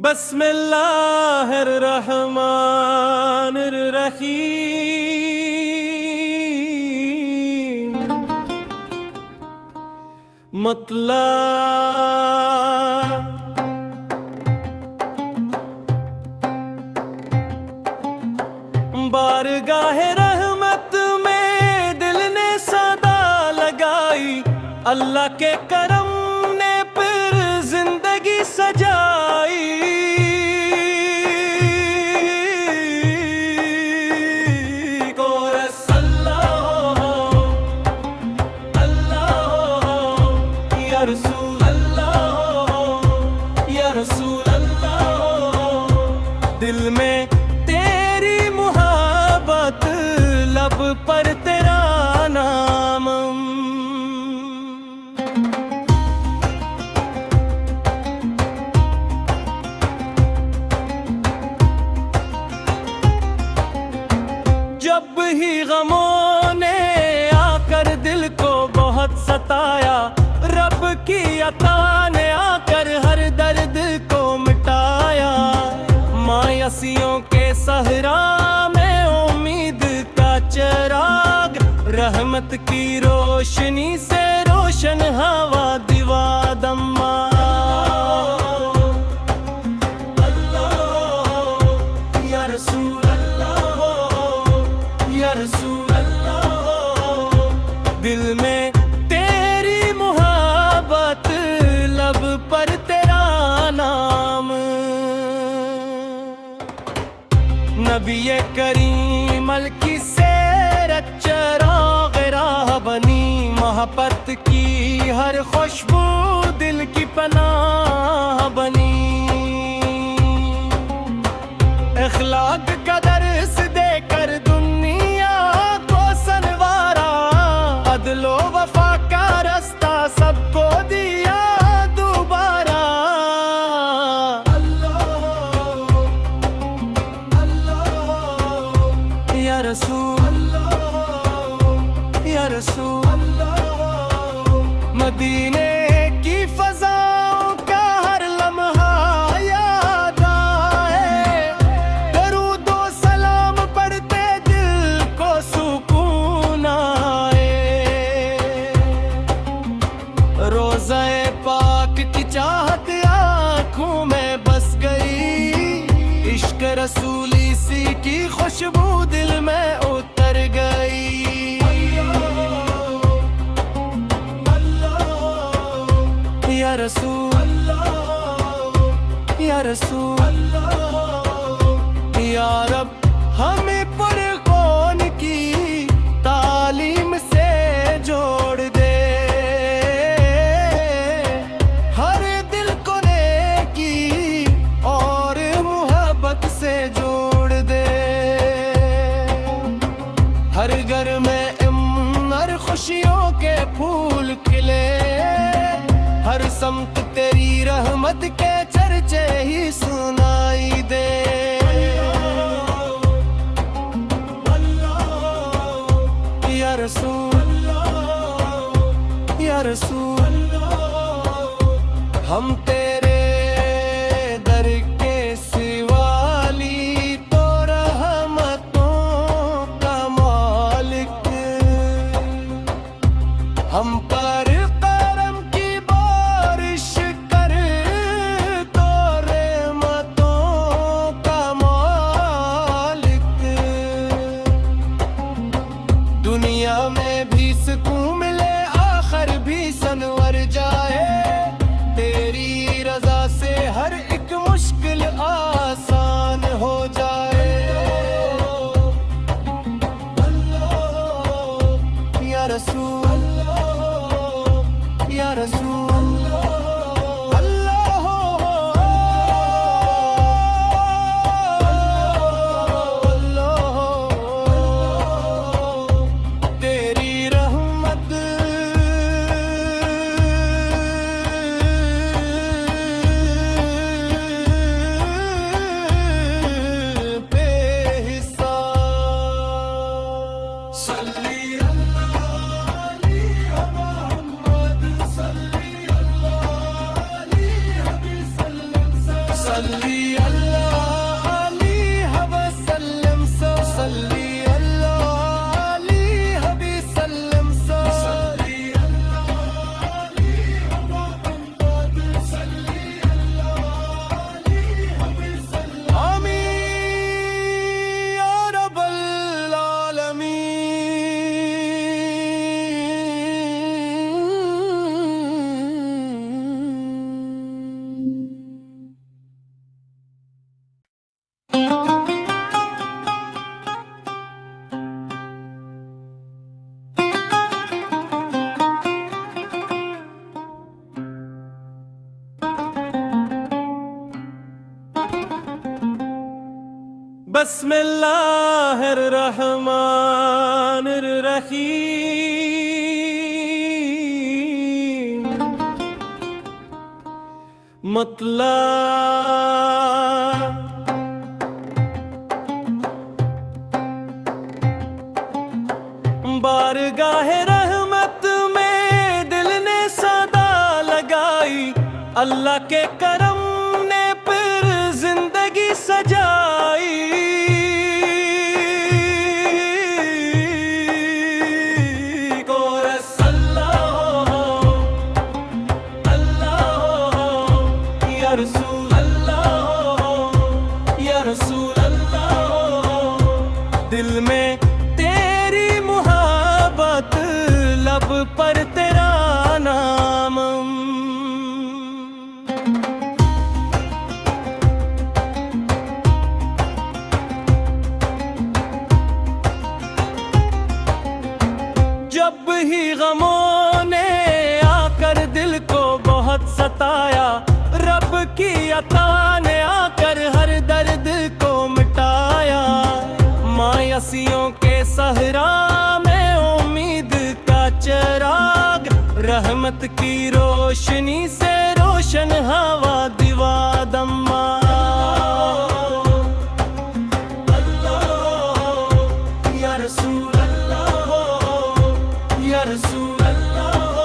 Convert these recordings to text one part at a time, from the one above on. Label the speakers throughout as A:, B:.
A: बिस्मिल्लाहिर्रहमानिर्रहीम। मतलब बारगाहे रहमत में दिल ने सदा लगाई, अल्लाह के करम ने फिर जिंदगी सजाई। कोरस अल्लाह अल्लाह या रसूल अल्लाह या रसूल अल्लाह। दिल में लब पर तेरा नाम, जब ही गमों ने आकर दिल को बहुत सताया, रब की अता ने आकर हर दर्द को मिटाया। मायूसियों के सहरा में उम्मीद चराग, रहमत की रोशनी से रोशन हवा दिवा दम्मा। अल्लाह या रसूल अल्लाह या रसूल अल्लाह। दिल में तेरी मुहब्बत, लब पर तेरा नाम। नबी करीम की चराग़ राह बनी, मोहब्बत की हर खुशबू दिल की पनाह बनी। इखलाक का दर्स देकर दुनिया को सनवारा, अदलो वफा का रास्ता सबको दिया दोबारा। अल्लाह अल्लाह या रसूल या रसूल अल्लाह। मदीने की फ़ज़ाओं का हर लम्हा याद आए, दरूद व सलाम पढ़ते दिल को सुकून आए। रोज़े पाक की चाहत आँखों में बस गई, इश्क रसूली सी की खुशबू दिल में उतर गई। या रसूल या रसूल या रब, हमें पुरखौन की तालीम से जोड़ दे, हर दिल को नेकी और मोहब्बत से जोड़ दे। हर घर में हर खुशियों के फूल खिले, हर समत तेरी रहमत के चर्चे ही सुनाई दे। या रसूल या रसूल, हम तेरे दर के सिवाली तो रहमतों का मालिक, हम पर सल्ली अल्लाह अलैहि वसल्लम सल्ली अल्लाह अलैहि वसल्लम सल्ली अल्लाह अलैहि मुहम्मद सल्ली अल्लाह अलैहि वसल्लम आमीन या रब्बल बिस्मिल्लाहिर्रहमानिर्रहीम मतलब बारगाहे रहमत में दिल ने सदा लगाई, अल्लाह के करम ने फिर जिंदगी सजाई। दिल में तेरी मुहब्बत, लब पर तेरा नाम। जब ही गमों ने आकर दिल को बहुत सताया, रब की अता ने आकर हर दर्द को मिटाया। मायूसियों के सहरा में उम्मीद का चिराग, रहमत की रोशनी से रोशन हवा दिवा दम्मा। अल्लाह या रसूल अल्लाह या रसूल अल्लाह,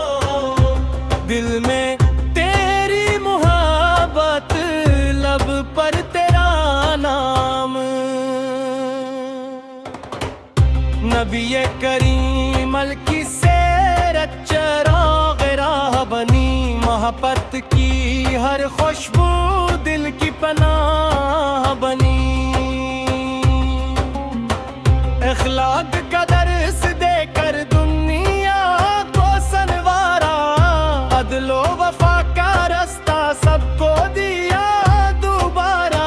A: दिल में तेरी मुहब्बत, लब पर तेरा नाम। नबी करीम की सेरत चराग़ राह बनी, मोहब्बत की हर खुशबू दिल की पनाह बनी। इखलाक का दर्स देकर दुनिया को सनवारा, अदलो वफा का रास्ता सबको दिया दोबारा।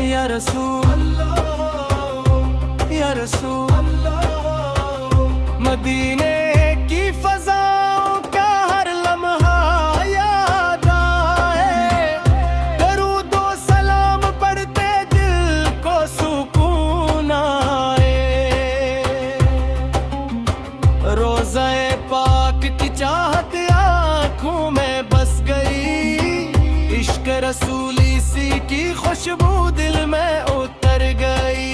A: या रसूल या रसूल, मदीने की फज़ाओं का हर लम्हा याद आए। दरूद व सलाम पढ़ते दिल को सुकून आए। रोज़े पाक की चाहत आँखों में बस गई, इश्क रसूली सी की खुशबू दिल में उतर गई।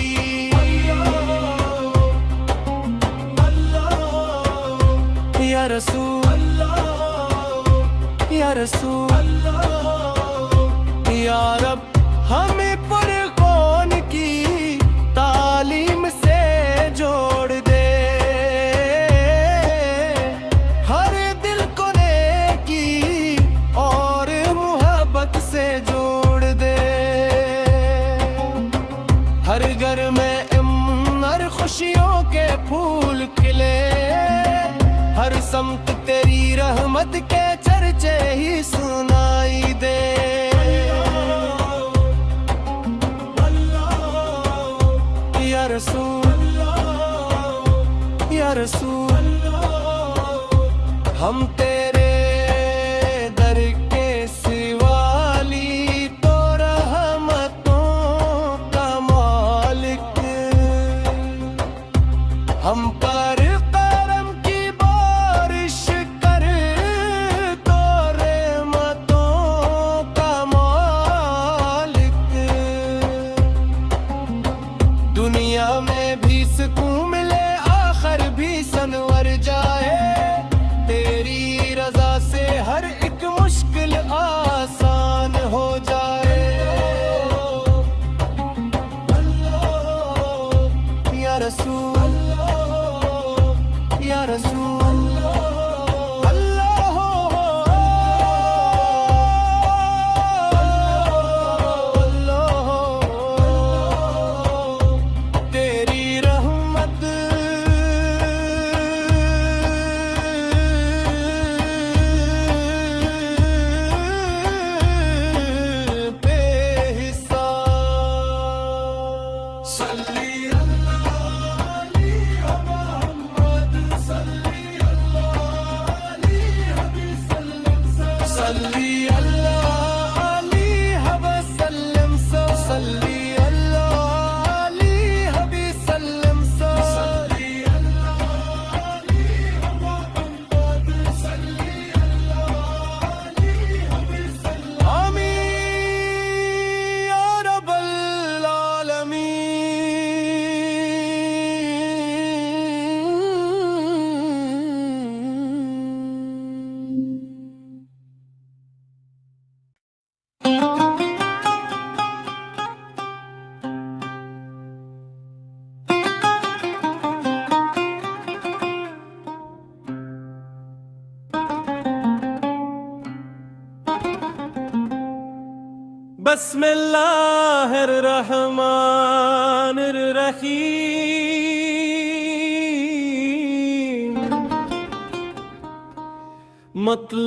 A: या रसूल या रसूल या रब, हमें फुरक़ान की तालीम से जोड़ दे। हर दिल को नेकी और मोहब्बत से जोड़ दे। हर घर में इमन खुशियों के फूल खिले, हर समत तेरी रहमत के चर्चे ही सुनाई दे। या रसूल या रसूल, हम तेरे दर के सिवाली तो रहमतों का मालिक। हम पर करम की बारिश कर, तो रहमतों का मालिक। दुनिया में भी सुकून मिले, आखिर भी सनवर जाए। बिस्मिल्लाहिर्रहमानिर्रहीम। मतलब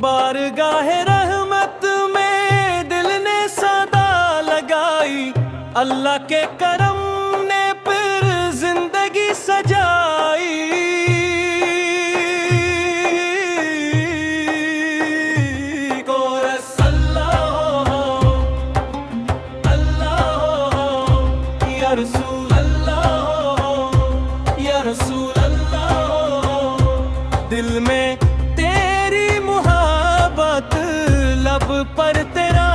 A: बारगाहे रहमत में दिल ने सदा लगाई, अल्लाह के करम ने फिर जिंदगी सजाई। कोरस अल्लाह अल्लाह या रसूल अल्लाह या रसूल अल्लाह। दिल में तेरी मुहब्बत, लब पर तेरा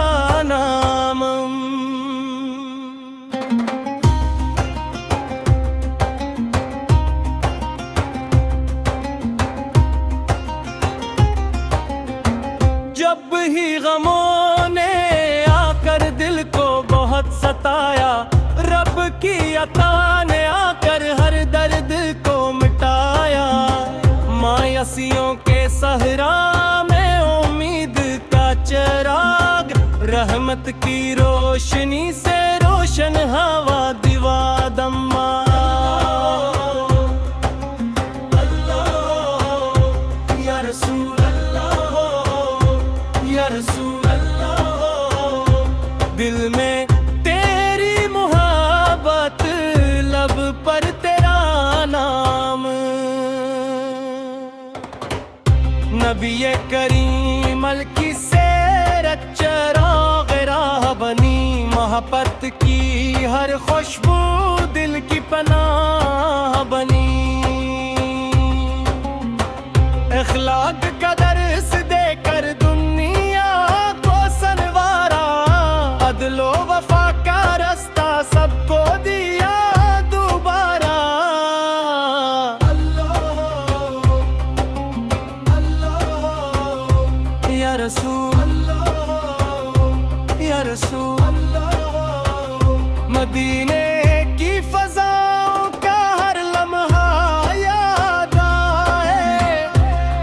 A: नाम। जब ही गमों ने आकर दिल को बहुत सताया, रब की अता ने आकर हर दर्द को मिटाया। मायूसियों के सहरा में उम्मीद का चिराग, रहमत की रोशनी से रोशन हवा दिवा दम्मा। या रसूल अल्लाह या रसूल अल्लाह। दिल में तेरी मुहब्बत, लब पर तेरा नाम। नबी करीम की सेरत चराग़ राह बनी, मोहब्बत की हर खुशबू दिल की पनाह बनी। इखलाक का दर्स देकर दुनिया को सनवारा, अदलो वफा का रास्ता सबको दिया दोबारा। या रसूल या रसूल। मदीने की फज़ाओं का हर लम्हा याद आए,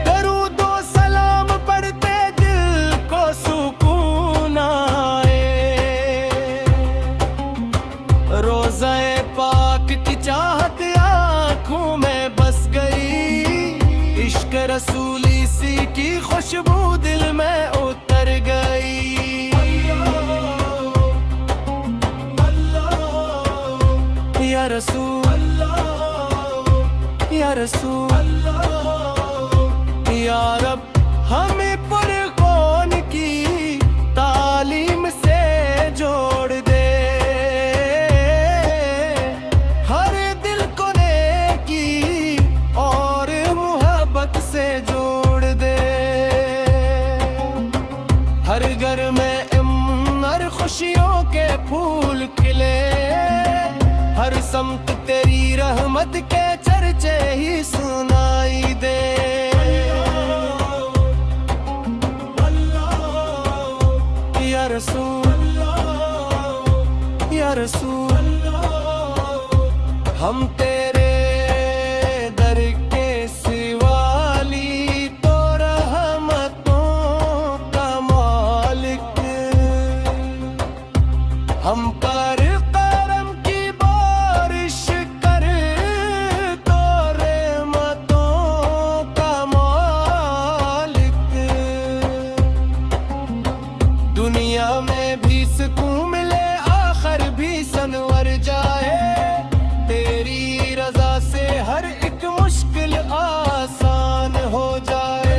A: दरूद व सलाम पढ़ते दिल को सुकून आए। रोज़े पाक की चाहत आँखों में बस गई, इश्क रसूली सी की खुशबू दिल में उतर गई। या रसूल या रसूल या रब, हमें पुरखों की तालीम से जोड़ दे। हर दिल को नेकी और मोहब्बत से जोड़ दे। हर घर में इमन खुशियों के फूल खिले, हर समत तेरी रहमत के चर्चे ही सुनाई दे। या रसूल रसूल हम तेरे दर के सिवाली तो रहमतों का मालिक हम पर करम की बारिश कर तो रहमतों का मालिक दुनिया में भी सुकून मिले आखिर भी सनवर जाए तेरी रजा से हर एक मुश्किल आसान हो जाए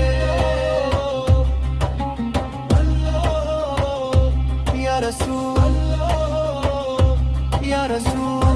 A: अल्लाह या रसूल या रसूल